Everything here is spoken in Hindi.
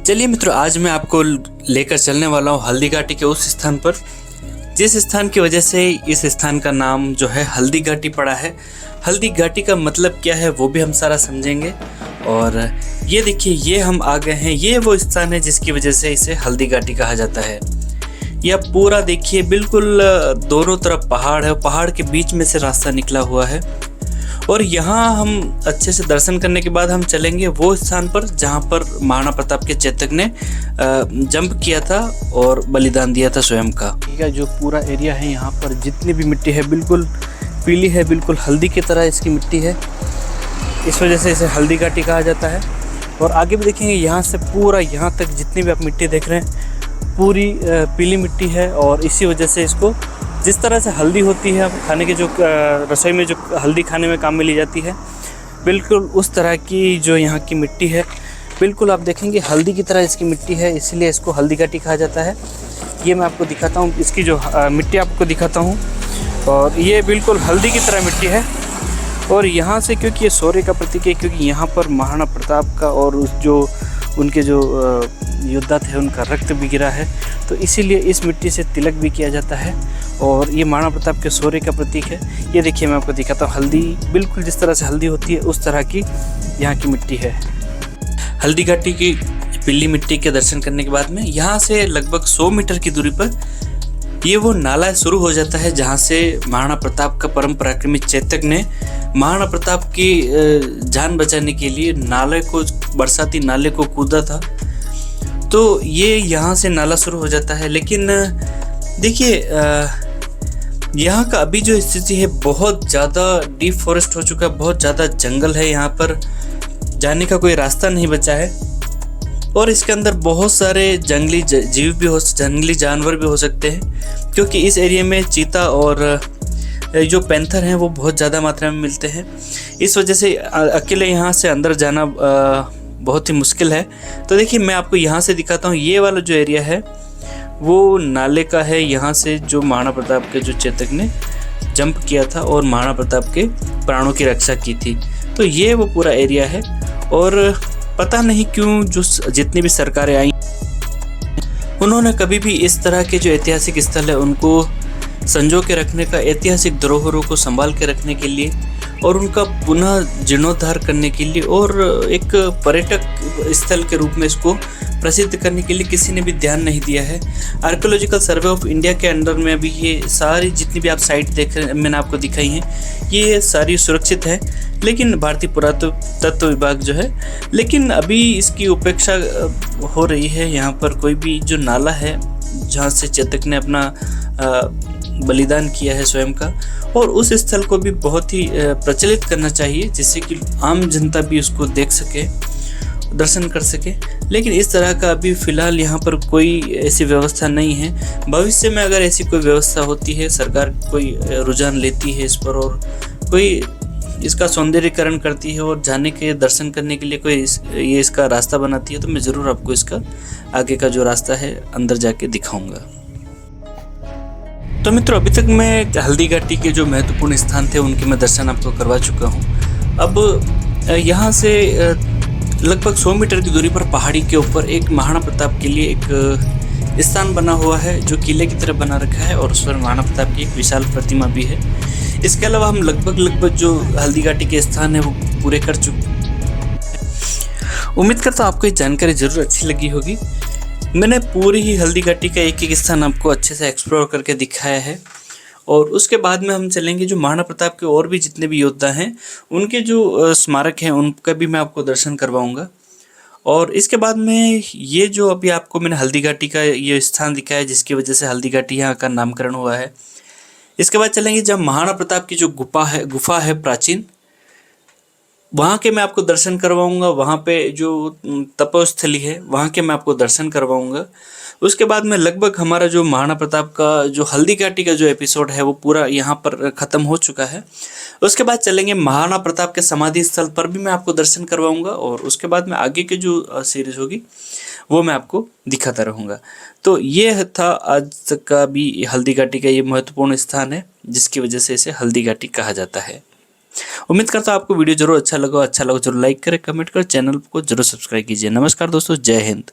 चलिए मित्रों, आज मैं आपको लेकर चलने वाला हूँ हल्दी घाटी के उस स्थान पर जिस स्थान की वजह से इस स्थान का नाम जो है हल्दी घाटी पड़ा है। हल्दी घाटी का मतलब क्या है वो भी हम सारा समझेंगे। और ये देखिए, ये हम आ गए हैं, ये वो स्थान है जिसकी वजह से इसे हल्दी घाटी कहा जाता है। यह पूरा देखिए, बिल्कुल दोनों तरफ पहाड़ है, पहाड़ के बीच में से रास्ता निकला हुआ है। और यहाँ हम अच्छे से दर्शन करने के बाद हम चलेंगे वो स्थान पर जहाँ पर महाराणा प्रताप के चेतक ने जंप किया था और बलिदान दिया था स्वयं का। ठीक है, जो पूरा एरिया है यहाँ पर जितनी भी मिट्टी है बिल्कुल पीली है, बिल्कुल हल्दी की तरह इसकी मिट्टी है, इस वजह से इसे हल्दी घाटी कहा जाता है। और आगे भी देखेंगे, यहाँ से पूरा यहाँ तक जितनी भी आप मिट्टी देख रहे हैं पूरी पीली मिट्टी है। और इसी वजह से इसको, जिस तरह से हल्दी होती है खाने के, जो रसोई में जो हल्दी खाने में काम में ली जाती है, बिल्कुल उस तरह की जो यहाँ की मिट्टी है, बिल्कुल आप देखेंगे हल्दी की तरह इसकी मिट्टी है, इसलिए इसको हल्दी घाटी कहा जाता है। ये मैं आपको दिखाता हूँ, इसकी जो मिट्टी आपको दिखाता हूँ, और ये बिल्कुल हल्दी की तरह मिट्टी है। और यहाँ से, क्योंकि ये शौर्य का प्रतीक है, क्योंकि यहाँ पर महाराणा प्रताप का और जो उनके जो योद्धा थे उनका रक्त भी गिरा है, तो इसीलिए इस मिट्टी से तिलक भी किया जाता है। और ये महाराणा प्रताप के शौर्य का प्रतीक है। ये देखिए, मैं आपको दिखाता हूँ, हल्दी बिल्कुल जिस तरह से हल्दी होती है उस तरह की यहाँ की मिट्टी है। हल्दी घाटी की पीली मिट्टी के दर्शन करने के बाद में यहाँ से लगभग 100 मीटर की दूरी पर ये वो नाला शुरू हो जाता है जहाँ से महाराणा प्रताप का परम पराक्रमी चेतक ने महाराणा प्रताप की जान बचाने के लिए नाले को, बरसाती नाले को कूदा था। तो ये यहाँ से नाला शुरू हो जाता है। लेकिन देखिए, यहाँ का अभी जो स्थिति है बहुत ज़्यादा डीप फॉरेस्ट हो चुका है, बहुत ज़्यादा जंगल है, यहाँ पर जाने का कोई रास्ता नहीं बचा है। और इसके अंदर बहुत सारे जंगली जीव भी जंगली जानवर भी हो सकते हैं, क्योंकि इस एरिया में चीता और जो पैंथर हैं वो बहुत ज़्यादा मात्रा में मिलते हैं। इस वजह से अकेले यहाँ से अंदर जाना बहुत ही मुश्किल है। तो देखिए, मैं आपको यहाँ से दिखाता हूँ, ये वाला जो एरिया है वो नाले का है। यहाँ से जो महाराणा प्रताप के जो चेतक ने जंप किया था और महाराणा प्रताप के प्राणों की रक्षा की थी, तो ये वो पूरा एरिया है। और पता नहीं क्यों जो जितनी भी सरकारें आई उन्होंने कभी भी इस तरह के जो ऐतिहासिक स्थल है उनको संजो के रखने का, ऐतिहासिक धरोहरों को संभाल के रखने के लिए और उनका पुनः जीर्णोद्धार करने के लिए और एक पर्यटक स्थल के रूप में इसको प्रसिद्ध करने के लिए किसी ने भी ध्यान नहीं दिया है। आर्कियोलॉजिकल सर्वे ऑफ इंडिया के अंडर में अभी ये सारी जितनी भी आप साइट देख रहे हैं, मैंने आपको दिखाई हैं, ये सारी सुरक्षित है। लेकिन भारतीय पुरातत्व विभाग जो है, लेकिन अभी इसकी उपेक्षा हो रही है। यहाँ पर कोई भी जो नाला है जहाँ से चेतक ने अपना बलिदान किया है स्वयं का, और उस स्थल को भी बहुत ही प्रचलित करना चाहिए, जिससे कि आम जनता भी उसको देख सके, दर्शन कर सके। लेकिन इस तरह का अभी फ़िलहाल यहाँ पर कोई ऐसी व्यवस्था नहीं है। भविष्य में अगर ऐसी कोई व्यवस्था होती है, सरकार कोई रुझान लेती है इस पर और कोई इसका सौंदर्यीकरण करती है और जाने के दर्शन करने के लिए कोई ये इसका रास्ता बनाती है, तो मैं ज़रूर आपको इसका आगे का जो रास्ता है अंदर जाके दिखाऊंगा। तो मित्रों, अभी तक मैं हल्दी घाटी के जो महत्वपूर्ण स्थान थे उनके मैं दर्शन आपको करवा चुका हूँ। अब यहाँ से लगभग 100 मीटर की दूरी पर पहाड़ी के ऊपर एक महाराणा प्रताप के लिए एक स्थान बना हुआ है जो किले की तरह बना रखा है, और उस पर महाराणा प्रताप की एक विशाल प्रतिमा भी है। इसके अलावा हम लगभग जो हल्दी घाटी के स्थान है वो पूरे कर चुके। उम्मीद करता हूँ आपको ये जानकारी ज़रूर अच्छी लगी होगी। मैंने पूरी ही हल्दी घाटी का एक एक स्थान आपको अच्छे से एक्सप्लोर करके दिखाया है। और उसके बाद में हम चलेंगे जो महाराणा प्रताप के और भी जितने भी योद्धा हैं उनके जो स्मारक हैं उनका भी मैं आपको दर्शन करवाऊंगा। और इसके बाद में ये जो अभी आपको मैंने हल्दी घाटी का ये स्थान दिखाया जिसकी वजह से हल्दी घाटी यहाँ का नामकरण हुआ है, इसके बाद चलेंगे जब महाराणा प्रताप की जो गुफा है प्राचीन, वहाँ के मैं आपको दर्शन करवाऊंगा। वहाँ पे जो तपोस्थली है वहाँ के मैं आपको दर्शन करवाऊंगा। उसके बाद में लगभग हमारा जो महाराणा प्रताप का जो हल्दी घाटी का जो एपिसोड है वो पूरा यहाँ पर ख़त्म हो चुका है। उसके बाद चलेंगे महाराणा प्रताप के समाधि स्थल पर भी मैं आपको दर्शन करवाऊंगा, और उसके बाद में आगे की जो सीरीज़ होगी वो मैं आपको दिखाता रहूँगा। तो ये था आज तक का भी हल्दी घाटी का ये महत्वपूर्ण स्थान है जिसकी वजह से इसे हल्दी घाटी कहा जाता है। उम्मीद करता हूँ आपको वीडियो जरूर अच्छा लगा जरूर लाइक करें, कमेंट करें, चैनल को जरूर सब्सक्राइब कीजिए। नमस्कार दोस्तों, जय हिंद।